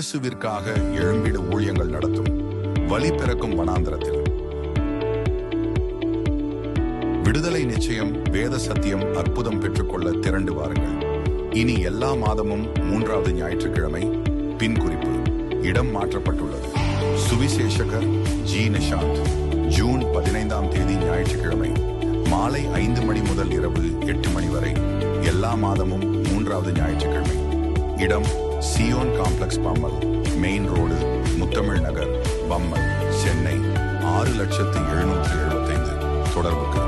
இயேசுவிற்காக எழும்பிடு ஊழியங்கள் நடத்தும் வழி பிறக்கும் வனாந்தரத்தில். விடுதலை நிச்சயம், வேத சத்தியம், அற்புதம் பெற்றுக்கொள்ள திரண்டு வாருங்கள். இனி எல்லா மாதமும் 3வது ஞாயிற்றுக்கிழமை. பின் குறிப்பு: இடம் மாற்றப்பட்டுள்ளது. சுவிசேஷகர் ஜி. நிஷாந்த். ஜூன் 15ஆம் தேதி ஞாயிற்றுக்கிழமை மாலை 5 மணி முதல் இரவு 8 மணி வரை. எல்லா மாதமும் 3வது ஞாயிற்றுக்கிழமை. இடம் Zion complex, Pammal, main road, Muthamizh Nagar, Pammal, Chennai 6,775. தொடர்புக்கு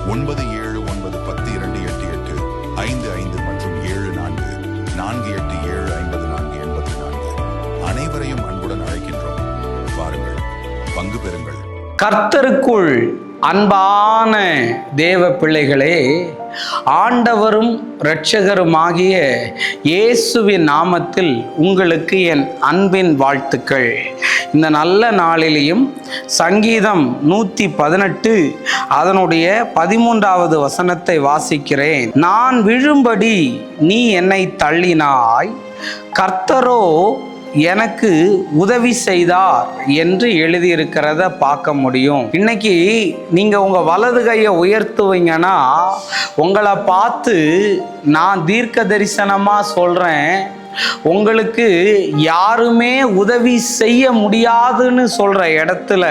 9791028855 மற்றும் 7448754484. அனைவரையும் அன்புடன் அழைக்கின்றோம். வாருங்கள், பங்கு பெறுங்கள். கர்த்தருக்குள் அன்பான தேவ பிள்ளைகளே, ஆண்டவரும் இரட்சகருமாகிய இயேசுவின் நாமத்தில் உங்களுக்கு என் அன்பின் வாழ்த்துக்கள். இந்த நல்ல நாளிலேயும் சங்கீதம் 118 அதனுடைய 13வது வசனத்தை வாசிக்கிறேன். நான் விழும்படி நீ என்னை தள்ளினாய், கர்த்தரோ எனக்கு உதவி செய்தார் என்று எழுதியிருக்கிறத பார்க்க முடியும். இன்னைக்கு நீங்க உங்க வலது கையை உயர்த்துவீங்கன்னா உங்களை பார்த்து நான் தீர்க்க தரிசனமா சொல்றேன், உங்களுக்கு யாருமே உதவி செய்ய முடியாதுன்னு சொல்ற இடத்துல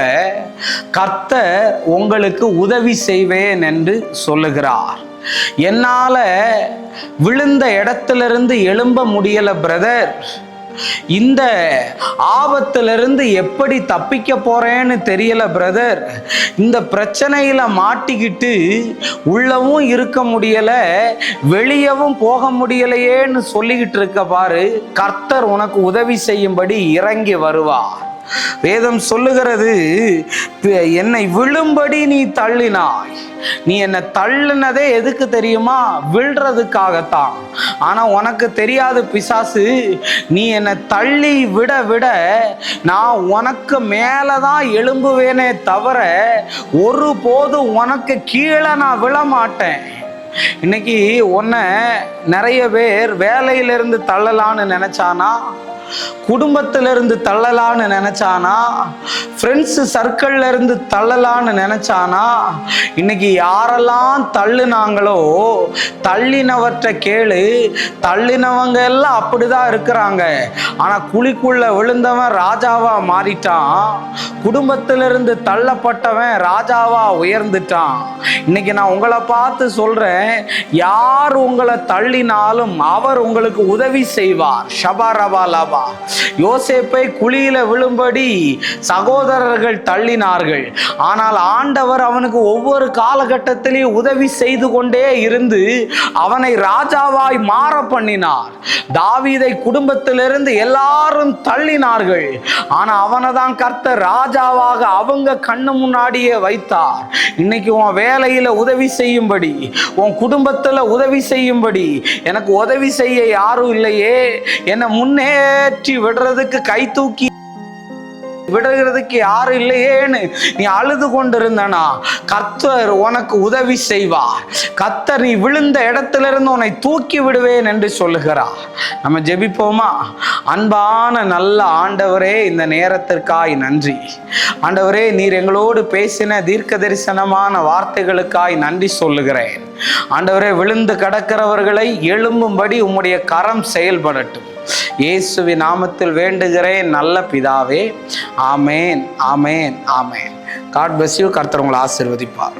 கர்த்தர் உங்களுக்கு உதவி செய்வேன் என்று சொல்லுகிறார். என்னால விழுந்த இடத்திலிருந்து எழும்ப முடியல பிரதர், இந்த ஆபத்திலிருந்து எப்படி தப்பிக்க போறேன்னு தெரியல பிரதர், இந்த பிரச்சனையில மாட்டிக்கிட்டு உள்ளவும் இருக்க முடியல, வெளியவும் போக முடியலையேன்னு சொல்லிக்கிட்டு இருக்க பாரு, கர்த்தர் உனக்கு உதவி செய்யும்படி இறங்கி வருவார். வேதம் சொல்லுகிறது, என்னை விழும்படி நீ தள்ளினாய். நீ என்னை தள்ளினதே எதுக்கு தெரியுமா? விழுறதுக்காகத்தான். ஆனா உனக்கு தெரியாது பிசாசு, நீ என்னை தள்ளி விட விட நான் உனக்கு மேலதான் எழும்புவேனே தவிர ஒருபோதும் உனக்கு கீழே நான் விழ மாட்டேன். இன்னைக்கு உன்னை நிறைய பேர் வேலையிலிருந்து தள்ளலான்னு நினைச்சானா, குடும்பத்திலிருந்து தள்ளலான்னு நினைச்சானா, ஃப்ரெண்ட்ஸ் சர்க்கிள்ல இருந்து தள்ளலான்னு நினைச்சானா, இன்னைக்கு யாரெல்லாம் தள்ளுனாங்களோ தள்ளினவற்றை கேளு, தள்ளினவங்க எல்லாம் அப்படிதான் இருக்கிறாங்க. ஆனா குழிக்குள்ள விழுந்தவன் ராஜாவா மாறிட்டான், குடும்பத்திலிருந்து தள்ளப்பட்டவன் ராஜாவா உயர்ந்துட்டான். இன்னைக்கு நான் உங்களை பார்த்து சொல்றேன், யார் உங்களை தள்ளினாலும் அவர் உங்களுக்கு உதவி செய்வார். ஷபாரபா லாபா. யோசேப்பை குழியில விழும்படி சகோதரர்கள் தள்ளினார்கள், ஆனால் ஆண்டவர் அவனுக்கு ஒவ்வொரு காலகட்டத்திலையும் உதவி செய்து கொண்டே இருந்து அவனை ராஜாவாய் மாற பண்ணினார். தாவீதை குடும்பத்திலிருந்து எல்லாரும் தள்ளினார்கள், ஆனா அவனை தான் கர்த்தர் ராஜாவாக அவங்க கண்ணு முன்னாடியே வைத்தார். இன்னைக்கு உன் வேலையில உதவி செய்யும்படி, உன் குடும்பத்துல உதவி செய்யும்படி, எனக்கு உதவி செய்ய யாரும் இல்லையே, என்னை முன்னேற்றி விடுறதுக்கு கை தூக்கி விடுகிறதுக்கு யாரும் இல்லையேன்னு நீ அழுது கொண்டிருந்தனா கர்த்தர் உனக்கு உதவி செய்வார். கர்த்தர் நீ விழுந்த இடத்திலிருந்து உன்னை தூக்கி விடுவேன் என்று சொல்லுகிறார். நம்ம ஜெபிப்போமா? அன்பான நல்ல ஆண்டவரே, இந்த நேரத்திற்காய் நன்றி. ஆண்டவரே, நீர் எங்களோடு பேசின தீர்க்க தரிசனமான வார்த்தைகளுக்காய் நன்றி சொல்லுகிறேன். ஆண்டவரே, விழுந்து கிடக்கிறவர்களை எழும்பும்படி உம்முடைய கரம் செயல்படட்டும். இயேசுவின் நாமத்தில் வேண்டுகிறேன் நல்ல பிதாவே. ஆமேன், ஆமேன், ஆமேன். God bless you. கர்த்தர் உங்களை ஆசீர்வதிப்பார்.